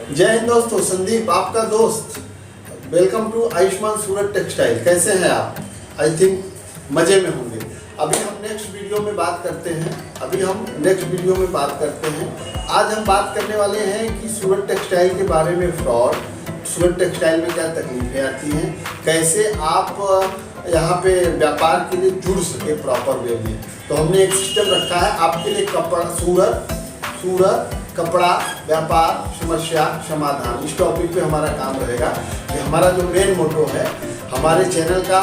जय हिंद दोस्तों, संदीप आपका दोस्त। Welcome to Ayushman Surat textile. कैसे हैं आप? आई थिंक मज़े में होंगे। अभी हम नेक्स्ट वीडियो में बात करते हैं। आज हम बात करने वाले हैं कि सूरत टेक्सटाइल के बारे में, फ्रॉड, सूरत टेक्सटाइल में क्या तकलीफें आती हैं, कैसे आप यहाँ पे व्यापार के लिए जुड़ सके प्रॉपर वे में। तो हमने एक सिस्टम रखा है आपके लिए, सूरत कपड़ा व्यापार समस्या समाधान। इस टॉपिक पे हमारा काम रहेगा। कि हमारा जो मेन मोटो है, हमारे चैनल का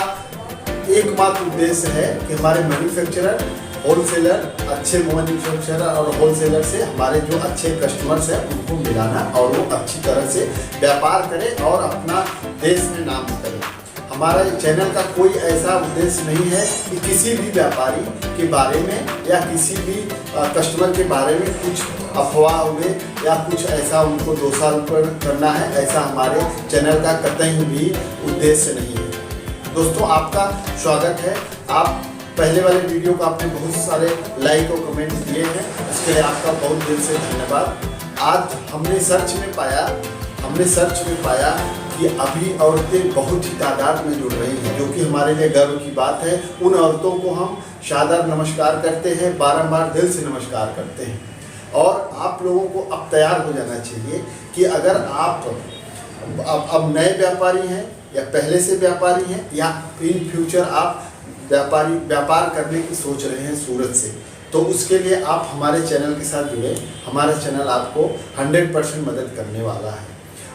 एकमात्र उद्देश्य है कि हमारे मैन्युफैक्चरर, होलसेलर, अच्छे मैन्युफैक्चरर और होलसेलर से हमारे जो अच्छे कस्टमर्स हैं उनको मिलाना और वो अच्छी तरह से व्यापार करें और अपना देश में नाम करें। हमारा चैनल का कोई ऐसा उद्देश्य नहीं है कि किसी भी व्यापारी के बारे में या किसी भी कस्टमर के बारे में कुछ अफवाह हुए या कुछ ऐसा उनको दोषारोपण करना है, ऐसा हमारे चैनल का कतई भी उद्देश्य नहीं है। दोस्तों, आपका स्वागत है। आप पहले वाले वीडियो को आपने बहुत सारे लाइक और कमेंट दिए हैं, इसके लिए आपका बहुत दिल से धन्यवाद। आज हमने सर्च में पाया कि अभी औरतें बहुत ही तादाद में जुड़ रही हैं, जो कि हमारे लिए गर्व की बात है। उन औरतों को हम सादर नमस्कार करते हैं, बारंबार दिल से नमस्कार करते हैं। और आप लोगों को अब तैयार हो जाना चाहिए कि अगर आप अब नए व्यापारी हैं या पहले से व्यापारी हैं या इन फ्यूचर आप व्यापार करने की सोच रहे हैं सूरत से, तो उसके लिए आप हमारे चैनल के साथ जुड़े। हमारा चैनल आपको 100% मदद करने वाला है।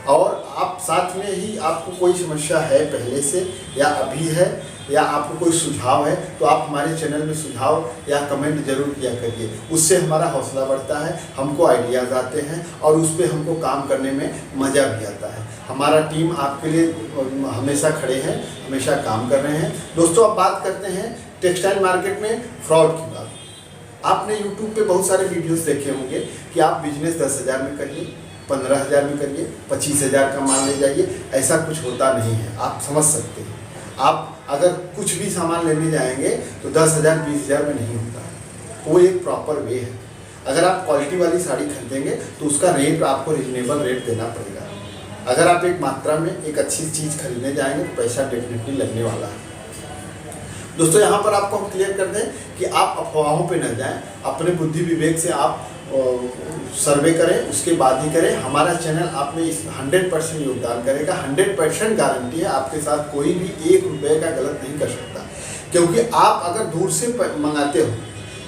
और आप साथ में ही आपको कोई समस्या है पहले से या अभी है या आपको कोई सुझाव है, तो आप हमारे चैनल में सुझाव या कमेंट जरूर किया करिए। उससे हमारा हौसला बढ़ता है, हमको आइडियाज़ आते हैं और उस पर हमको काम करने में मज़ा भी आता है। हमारा टीम आपके लिए हमेशा खड़े हैं, हमेशा काम कर रहे हैं। दोस्तों, अब बात करते हैं टेक्सटाइल मार्केट में फ्रॉड की बात। आपने यूट्यूब पे बहुत सारे वीडियोज़ देखे होंगे कि आप बिजनेस 10,000 में करिए, 15,000 में करिए, 25,000 का मान ले जाइए। ऐसा कुछ होता नहीं है, आप समझ सकते हैं। आप अगर कुछ भी सामान लेने जाएंगे तो 10,000 20,000 में नहीं होता है। वो एक प्रॉपर वे है। अगर आप क्वालिटी वाली साड़ी खरीदेंगे तो उसका रेट आपको रीजनेबल रेट देना पड़ेगा। अगर आप एक मात्रा में एक अच्छी चीज़ खरीदने जाएंगे तो पैसा डेफिनेटली लगने वाला है। दोस्तों, यहाँ पर आपको हम क्लियर कर दें कि आप अफवाहों पे न जाएं। अपने बुद्धि विवेक से आप सर्वे करें, उसके बाद ही करें। हमारा चैनल आप में इस 100% योगदान करेगा। 100% गारंटी है, आपके साथ कोई भी 1 रुपये का गलत नहीं कर सकता। क्योंकि आप अगर दूर से मंगाते हो,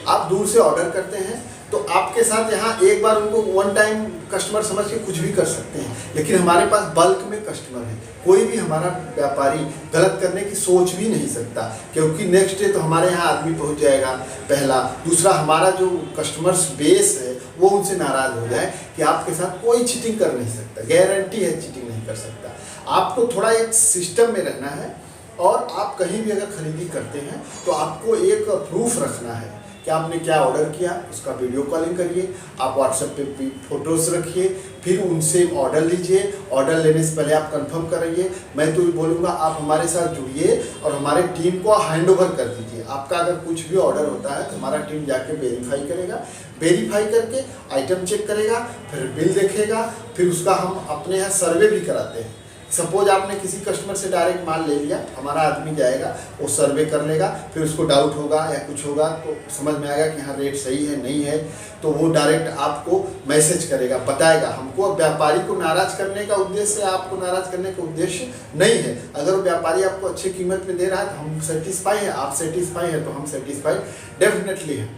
आप दूर से ऑर्डर करते हैं, तो आपके साथ यहाँ एक बार उनको वन टाइम कस्टमर समझ के कुछ भी कर सकते हैं। लेकिन हमारे पास बल्क में कस्टमर है, कोई भी हमारा व्यापारी गलत करने की सोच भी नहीं सकता। क्योंकि नेक्स्ट डे तो हमारे यहाँ आदमी पहुँच जाएगा, पहला। दूसरा, हमारा जो कस्टमर्स बेस है वो उनसे नाराज़ हो जाए कि आपके साथ कोई चीटिंग कर नहीं सकता। गारंटी है, चीटिंग नहीं कर सकता। आपको थोड़ा एक सिस्टम में रहना है। और आप कहीं भी अगर खरीदी करते हैं तो आपको एक प्रूफ रखना है कि आपने क्या ऑर्डर किया, उसका वीडियो कॉलिंग करिए। आप व्हाट्सएप पे फोटोज़ रखिए, फिर उनसे ऑर्डर लीजिए। ऑर्डर लेने से पहले आप कंफर्म करिए। मैं तो बोलूँगा आप हमारे साथ जुड़िए और हमारे टीम को हैंडओवर कर दीजिए। आपका अगर कुछ भी ऑर्डर होता है तो हमारा टीम जाके वेरीफाई करेगा। वेरीफाई करके आइटम चेक करेगा, फिर बिल देखेगा, फिर उसका हम अपने यहाँ सर्वे भी कराते हैं। सपोज आपने किसी कस्टमर से डायरेक्ट माल ले लिया, हमारा आदमी जाएगा, वो सर्वे कर लेगा, फिर उसको डाउट होगा या कुछ होगा तो समझ में आएगा कि हाँ रेट सही है नहीं है, तो वो डायरेक्ट आपको मैसेज करेगा, बताएगा। हमको व्यापारी को नाराज़ करने का उद्देश्य, आपको नाराज़ करने का उद्देश्य नहीं है। अगर वो व्यापारी आपको अच्छी कीमत में दे रहा है तो हम सेटिस्फाई हैं, आप सेटिस्फाई हैं तो हम सेटिस्फाई डेफिनेटली हैं।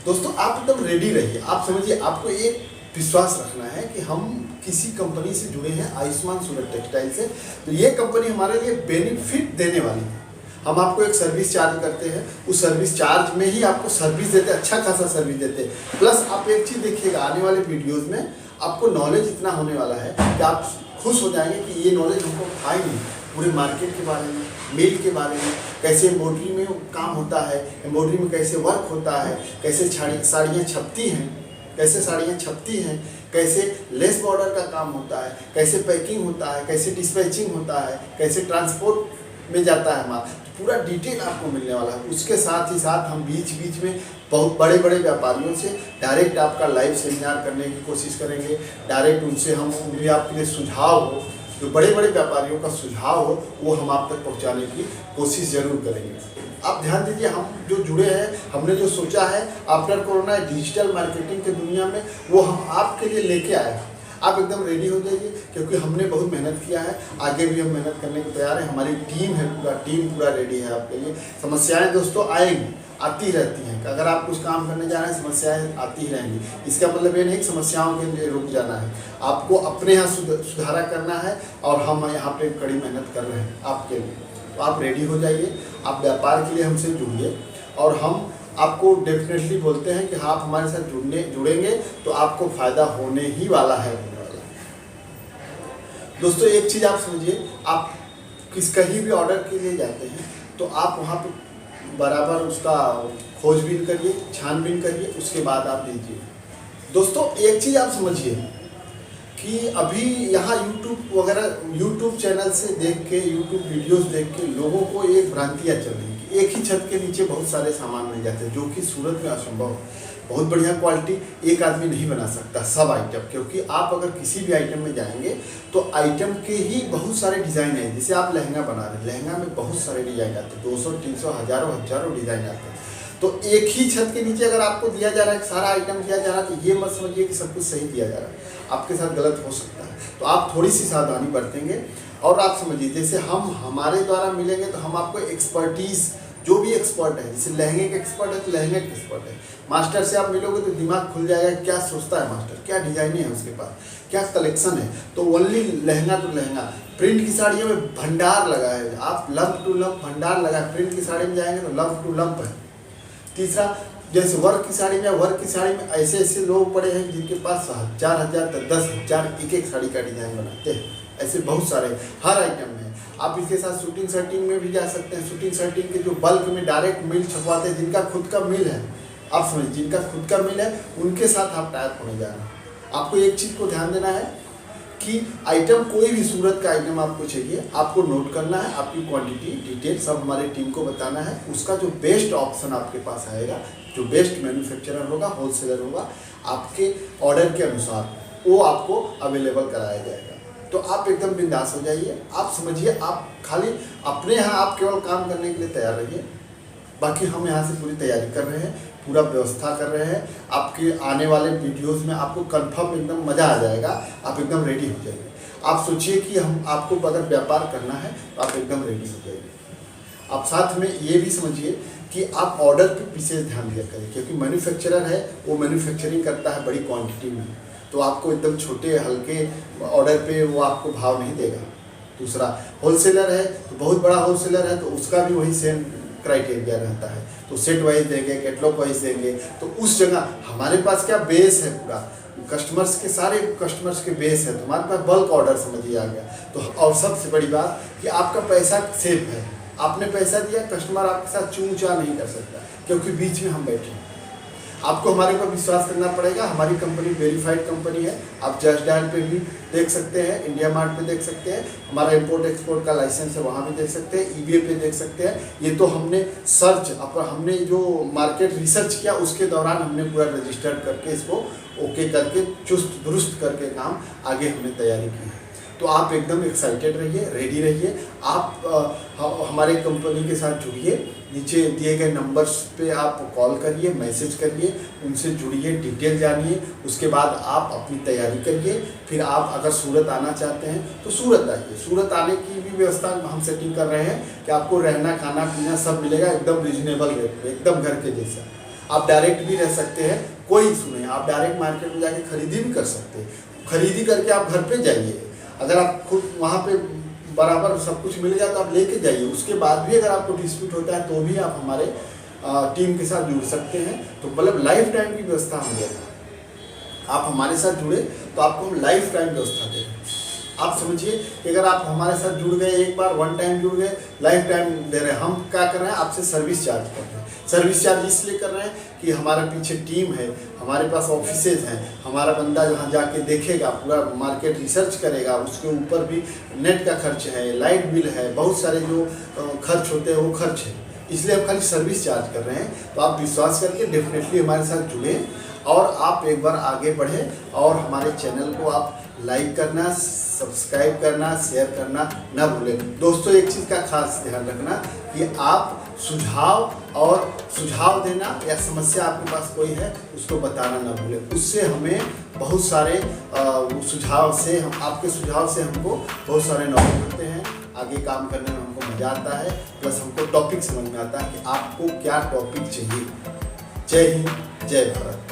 दोस्तों, आप एकदम रेडी रहिए। आप समझिए, आपको एक विश्वास रखना है कि हम किसी कंपनी से जुड़े हैं, आयुष्मान सूरत टेक्सटाइल से, तो ये कंपनी हमारे लिए बेनिफिट देने वाली है। हम आपको एक सर्विस चार्ज करते हैं, उस सर्विस चार्ज में ही आपको सर्विस देते, अच्छा खासा सर्विस देते। प्लस आप एक चीज़ देखिएगा, आने वाले वीडियोज़ में आपको नॉलेज इतना होने वाला है कि आप खुश हो जाएंगे कि ये नॉलेज हमको था ही नहीं। पूरे मार्केट के बारे में, मेल के बारे में, कैसे एम्ब्रॉयडरी में काम होता है, एम्ब्रॉयडरी में कैसे वर्क होता है, कैसे साड़ियाँ छपती हैं, कैसे लेस बॉर्डर का काम होता है, कैसे पैकिंग होता है, कैसे डिस्पैचिंग होता है, कैसे ट्रांसपोर्ट में जाता है माल। पूरा डिटेल आपको मिलने वाला है। उसके साथ ही साथ हम बीच बीच में बहुत बड़े बड़े व्यापारियों से डायरेक्ट आपका लाइव सेमिनार करने की कोशिश करेंगे। डायरेक्ट उनसे हम उनके आपके लिए सुझाव हो, जो बड़े बड़े व्यापारियों का सुझाव हो वो हम आप तक पहुंचाने की कोशिश जरूर करेंगे। आप ध्यान दीजिए, हम जो जुड़े हैं, हमने जो सोचा है आफ्टर कोरोना डिजिटल मार्केटिंग की दुनिया में, वो हम आपके लिए लेके आए हैं। आप एकदम रेडी हो जाइए, क्योंकि हमने बहुत मेहनत किया है, आगे भी हम मेहनत करने को तैयार हैं। हमारी टीम है, टीम पूरा रेडी है आपके लिए। समस्याएं दोस्तों आएंगी, आती रहती हैं। अगर आप कुछ काम करने जा रहे हैं समस्याएं आती ही रहेंगी। इसका मतलब ये नहीं कि समस्याओं के लिए रुक जाना है, आपको अपने यहाँ सुधारा करना है, और हम यहाँ पे कड़ी मेहनत कर रहे हैं आपके लिए। तो आप रेडी हो जाइए, आप व्यापार के लिए हमसे जुड़िए, और हम आपको डेफिनेटली बोलते हैं कि आप हमारे साथ जुड़ेंगे तो आपको फ़ायदा होने ही वाला है। दोस्तों एक चीज़ आप समझिए, आप कहीं भी ऑर्डर के लिए जाते हैं तो आप वहाँ पे बराबर उसका खोजबीन करिए, छानबीन करिए, उसके बाद आप दीजिए। दोस्तों एक चीज़ आप समझिए कि अभी यहाँ यूट्यूब चैनल से देख के, यूट्यूब वीडियोस देख के लोगों को एक भ्रांतियाँ चल रही कि एक ही छत के नीचे बहुत सारे सामान मिल जाते हैं, जो कि सूरत में असंभव है। बहुत बढ़िया क्वालिटी एक आदमी नहीं बना सकता सब आइटम, क्योंकि आप अगर किसी भी आइटम में जाएंगे तो आइटम के ही बहुत सारे डिज़ाइन हैं। जैसे आप लहंगा बना रहे हैं, लहंगा में बहुत सारे डिज़ाइन आते हैं, 200, 300, हज़ारों डिज़ाइन आते हैं। तो एक ही छत के नीचे अगर आपको दिया जा रहा है, सारा आइटम दिया जा रहा है, तो ये मत समझिए कि सब कुछ सही दिया जा रहा है, आपके साथ गलत हो सकता है। तो आप थोड़ी सी सावधानी बरतेंगे। और आप समझिए, जैसे हम हमारे द्वारा मिलेंगे तो हम आपको एक्सपर्टीज़, जो भी एक्सपर्ट है, जैसे लहंगे के एक्सपर्ट है तो लहंगे के एक्सपर्ट है, मास्टर से आप मिलोगे तो दिमाग खुल जाएगा, क्या सोचता है मास्टर, क्या डिजाइने है उसके पास, क्या कलेक्शन है। तो ओनली लहंगा तो लहंगा, प्रिंट की साड़ियों में भंडार लगा है, आप लंप टू लंप भंडार लगा है। प्रिंट की साड़ी में जाएंगे तो लंप टू लंप है। तीसरा, जैसे वर्क की साड़ी में, वर्क की साड़ी में ऐसे ऐसे लोग पड़े हैं जिनके पास 1000 10,000 एक साड़ी का डिजाइन बनाते हैं, ऐसे बहुत सारे हर आइटम में। आप इसके साथ शूटिंग शर्टिंग में भी जा सकते हैं। शूटिंग शर्टिंग के जो बल्क में डायरेक्ट मिल छपवाते हैं, जिनका खुद का मिल है, आप समझिए, जिनका खुद का मिल है उनके साथ आप टाइप होने जा रहे हैं। आपको एक चीज़ को ध्यान देना है कि आइटम, कोई भी सूरत का आइटम आपको चाहिए, आपको नोट करना है, आपकी क्वांटिटी डिटेल सब हमारे टीम को बताना है। उसका जो बेस्ट ऑप्शन आपके पास आएगा, जो बेस्ट मैन्युफैक्चरर होगा, होलसेलर होगा, आपके ऑर्डर के अनुसार वो आपको अवेलेबल कराया जाएगा। तो आप एकदम बिंदास हो जाइए। आप समझिए, आप खाली अपने यहाँ आप केवल काम करने के लिए तैयार रहिए, बाकी हम यहाँ से पूरी तैयारी कर रहे हैं, पूरा व्यवस्था कर रहे हैं। आपके आने वाले वीडियोस में आपको कंफर्म एकदम मज़ा आ जाएगा, आप एकदम रेडी हो जाइए। आप सोचिए कि हम आपको अगर व्यापार करना है तो आप एकदम रेडी हो जाइए। आप साथ में ये भी समझिए कि आप ऑर्डर पे विशेष ध्यान दिया करें, क्योंकि मैन्युफैक्चरर है, वो मैन्युफैक्चरिंग करता है बड़ी क्वांटिटी में, तो आपको एकदम छोटे हल्के ऑर्डर पे वो आपको भाव नहीं देगा। दूसरा, होलसेलर है तो बहुत बड़ा होलसेलर है तो उसका भी वही सेम क्राइटेरिया रहता है, तो सेट वाइज देंगे, कैटलॉग वाइज देंगे। तो उस जगह हमारे पास क्या बेस है, पूरा कस्टमर्स के, सारे कस्टमर्स के बेस है, तो हमारे पास बल्क ऑर्डर समझिए आ गया। तो और सबसे बड़ी बात कि आपका पैसा सेफ है, आपने पैसा दिया, कस्टमर आपके साथ चूं चा नहीं कर सकता, क्योंकि बीच में हम बैठे हैं। आपको हमारे ऊपर विश्वास करना पड़ेगा। हमारी कंपनी वेरीफाइड कंपनी है, आप जस्ट डायल पे भी देख सकते हैं, इंडिया मार्ट पे देख सकते हैं, हमारा इंपोर्ट एक्सपोर्ट का लाइसेंस है वहाँ भी देख सकते हैं, ईबीए पे देख सकते हैं। ये तो हमने हमने जो मार्केट रिसर्च किया उसके दौरान हमने पूरा रजिस्टर्ड करके इसको ओके करके चुस्त दुरुस्त करके काम आगे हमने तैयारी की है। तो आप एकदम एक्साइटेड रहिए, रेडी रहिए। आप हमारे कंपनी के साथ जुड़िए, नीचे दिए गए नंबर्स पे आप कॉल करिए, मैसेज करिए, उनसे जुड़िए, डिटेल जानिए। उसके बाद आप अपनी तैयारी करिए। फिर आप अगर सूरत आना चाहते हैं तो सूरत आइए। सूरत आने की भी व्यवस्था हम सेटिंग कर रहे हैं कि आपको रहना खाना पीना सब मिलेगा एकदम रीजनेबल रेट पे, एकदम घर के जैसा। आप डायरेक्ट भी रह सकते हैं, कोई इशू नहीं। आप डायरेक्ट मार्केट में जाके खरीदी भी कर सकते हैं, खरीदी करके आप घर पे जाइए। अगर आप खुद वहाँ पे बराबर सब कुछ मिल गया तो आप लेके जाइए। उसके बाद भी अगर आपको डिस्प्यूट होता है तो भी आप हमारे टीम के साथ जुड़ सकते हैं। तो मतलब लाइफ टाइम की व्यवस्था हम दे रहे हैं। आप हमारे साथ जुड़े तो आपको हम लाइफ टाइम व्यवस्था दे रहे हैं। आप समझिए कि अगर आप हमारे साथ जुड़ गए, एक बार वन टाइम जुड़ गए, लाइफ टाइम दे रहे हैं। हम क्या कर रहे हैं, आपसे सर्विस चार्ज कर रहे हैं। सर्विस चार्ज इसलिए कर रहे हैं कि हमारे पीछे टीम है, हमारे पास ऑफिसेज हैं, हमारा बंदा जहाँ जाके देखेगा, पूरा मार्केट रिसर्च करेगा, उसके ऊपर भी नेट का खर्च है, लाइट बिल है, बहुत सारे जो खर्च होते हैं वो खर्च है। इसलिए हम खाली सर्विस चार्ज कर रहे हैं। तो आप विश्वास करके डेफिनेटली हमारे साथ जुड़ें और आप एक बार आगे बढ़ें और हमारे चैनल को आप लाइक करना, सब्सक्राइब करना, शेयर करना ना भूलें। दोस्तों एक चीज़ का खास ध्यान रखना कि आप सुझाव देना या समस्या आपके पास कोई है उसको बताना ना भूलें। उससे हमें बहुत सारे सुझाव से आपके सुझाव से हमको बहुत सारे नॉलेज मिलते हैं, आगे काम करने में हमको मज़ा आता है, प्लस हमको टॉपिक समझ में आता है कि आपको क्या टॉपिक चाहिए। जय हिंद, जय भारत।